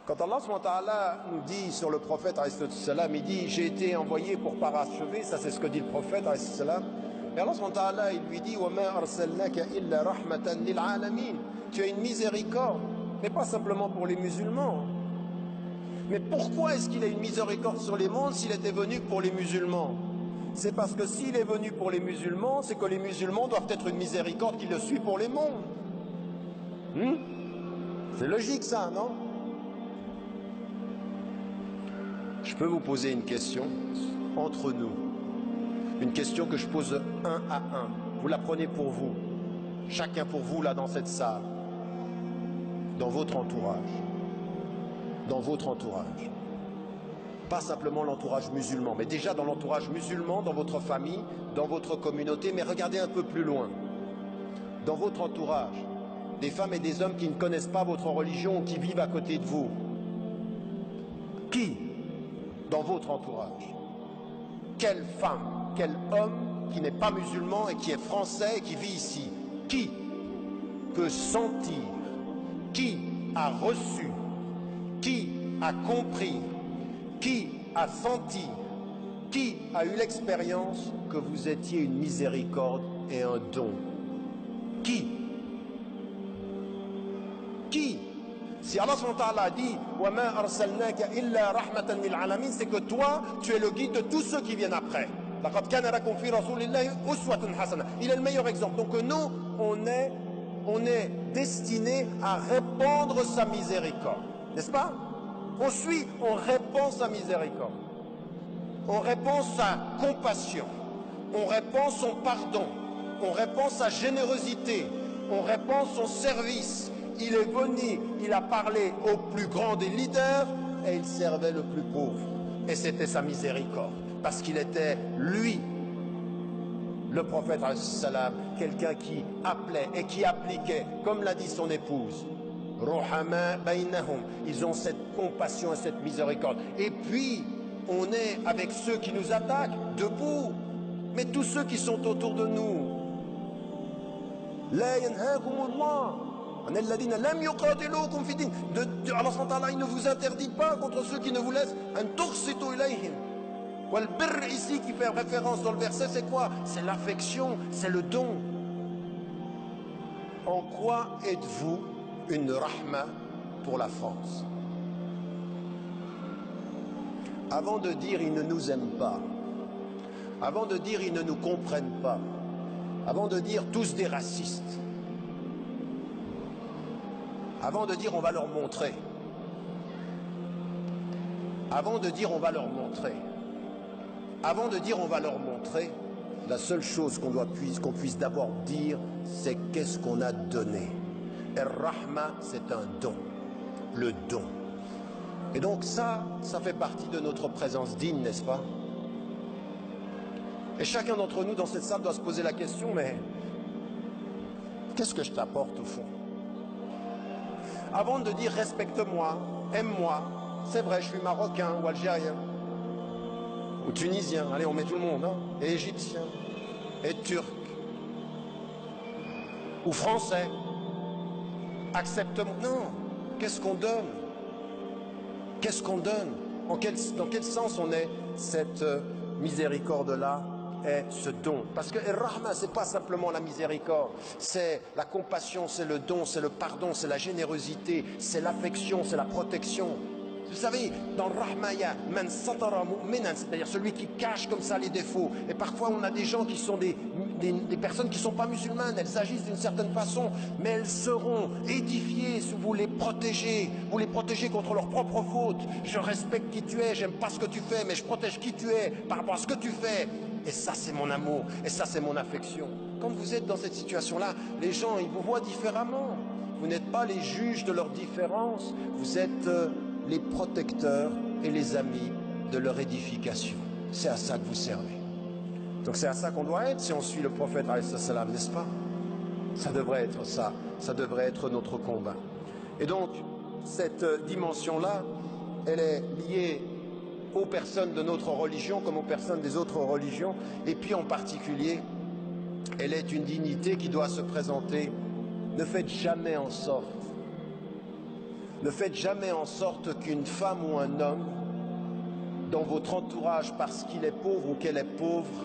Quand Allah subhanahu wa ta'ala nous dit sur le prophète, il dit j'ai été envoyé pour parachever, ça c'est ce que dit le prophète, et Allah subhanahu wa ta'ala il lui dit وَمَا أَرْسَلْنَاكَ إِلَّا رَحْمَةً لِلْعَالَمِينَ. Tu as une miséricorde, mais pas simplement pour les musulmans. Mais pourquoi est-ce qu'il a une miséricorde sur les mondes s'il était venu pour les musulmans? C'est parce que s'il est venu pour les musulmans, c'est que les musulmans doivent être une miséricorde qui le suit pour les mondes. C'est logique ça, non? Je peux vous poser une question entre nous, une question que je pose un à un. Vous la prenez pour vous, chacun pour vous là dans cette salle, dans votre entourage, pas simplement l'entourage musulman, mais déjà dans l'entourage musulman, dans votre famille, dans votre communauté, mais regardez un peu plus loin, dans votre entourage, des femmes et des hommes qui ne connaissent pas votre religion ou qui vivent à côté de vous. Qui dans votre entourage? Quelle femme, quel homme qui n'est pas musulman et qui est français et qui vit ici? Qui peut sentir? Qui a reçu? Qui a compris? Qui a senti? Qui a eu l'expérience que vous étiez une miséricorde et un don? Qui? Qui? Si Allah subhanahu wa ta'ala a dit وَمَا أَرْسَلْنَاكَ إِلَّا رَحْمَةً لِلْعَالَمِينَ, c'est que toi, tu es le guide de tous ceux qui viennent après. لَقَدْ كَانَ لَكُمْ فِي رَسُولِ اللَّهِ أُسْوَةٌ حَسَنَةٌ. Il est le meilleur exemple. Donc nous, on est destiné à répandre sa miséricorde. N'est-ce pas? On suit, on répand sa miséricorde. On répand sa compassion. On répand son pardon. On répand sa générosité. On répand son service. Il est venu, il a parlé au plus grand des leaders et il servait le plus pauvre. Et c'était sa miséricorde. Parce qu'il était, lui, le prophète, quelqu'un qui appelait et qui appliquait, comme l'a dit son épouse. Ils ont cette compassion et cette miséricorde. Et puis, on est avec ceux qui nous attaquent, debout. Mais tous ceux qui sont autour de nous. Allah il ne vous interdit pas contre ceux qui ne vous laissent un tursitu ilayhim. Wal birr ici qui fait référence dans le verset, c'est quoi? C'est l'affection, c'est le don. En quoi êtes-vous une rahma pour la France? Avant de dire ils ne nous aiment pas, avant de dire ils ne nous comprennent pas, avant de dire tous des racistes, avant de dire on va leur montrer, avant de dire on va leur montrer, avant de dire on va leur montrer, la seule chose qu'on puisse d'abord dire, c'est qu'est-ce qu'on a donné. Ar-Rahma, c'est un don, le don. Et donc ça fait partie de notre présence digne, n'est-ce pas? Et chacun d'entre nous dans cette salle doit se poser la question, mais qu'est-ce que je t'apporte au fond? Avant de dire respecte-moi, aime-moi, c'est vrai, je suis marocain ou algérien, ou tunisien, allez on met tout le monde, hein, et égyptien, et turc, ou français, accepte-moi. Non, qu'est-ce qu'on donne? Qu'est-ce qu'on donne? Dans quel sens on est cette miséricorde-là et ce don? Parce que Ar-Rahma, c'est pas simplement la miséricorde, c'est la compassion, c'est le don, c'est le pardon, c'est la générosité, c'est l'affection, c'est la protection. Vous savez, dans le Rahma, il y a man satara mu'minan, c'est-à-dire celui qui cache comme ça les défauts. Et parfois, on a des gens qui sont des personnes qui ne sont pas musulmanes, elles agissent d'une certaine façon, mais elles seront édifiées si vous les protégez contre leurs propres fautes. Je respecte qui tu es, j'aime pas ce que tu fais, mais je protège qui tu es par rapport à ce que tu fais. Et ça, c'est mon amour, et ça, c'est mon affection. Quand vous êtes dans cette situation-là, les gens, ils vous voient différemment. Vous n'êtes pas les juges de leurs différences, vous êtes les protecteurs et les amis de leur édification. C'est à ça que vous servez. Donc c'est à ça qu'on doit être si on suit le prophète, n'est-ce pas? Ça devrait être ça, ça devrait être notre combat. Et donc, cette dimension-là, elle est liée aux personnes de notre religion comme aux personnes des autres religions, et puis en particulier, elle est une dignité qui doit se présenter. Ne faites jamais en sorte Ne faites jamais en sorte qu'une femme ou un homme, dans votre entourage, parce qu'il est pauvre ou qu'elle est pauvre,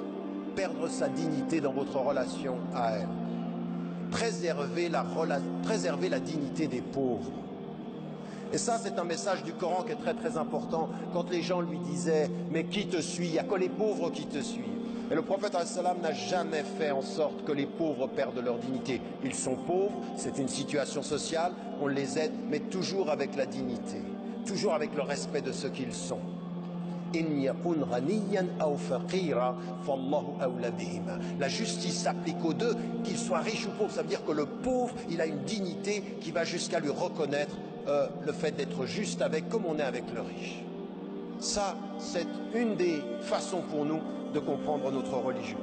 perde sa dignité dans votre relation à elle. Préservez la dignité des pauvres. Et ça, c'est un message du Coran qui est très très important. Quand les gens lui disaient « Mais qui te suit? Il n'y a que les pauvres qui te suivent. » Et le prophète ﷺ n'a jamais fait en sorte que les pauvres perdent leur dignité. Ils sont pauvres, c'est une situation sociale, on les aide, mais toujours avec la dignité, toujours avec le respect de ce qu'ils sont. La justice s'applique aux deux, qu'ils soient riches ou pauvres. Ça veut dire que le pauvre, il a une dignité qui va jusqu'à lui reconnaître le fait d'être juste avec, comme on est avec le riche. Ça, c'est une des façons pour nous de comprendre notre religion.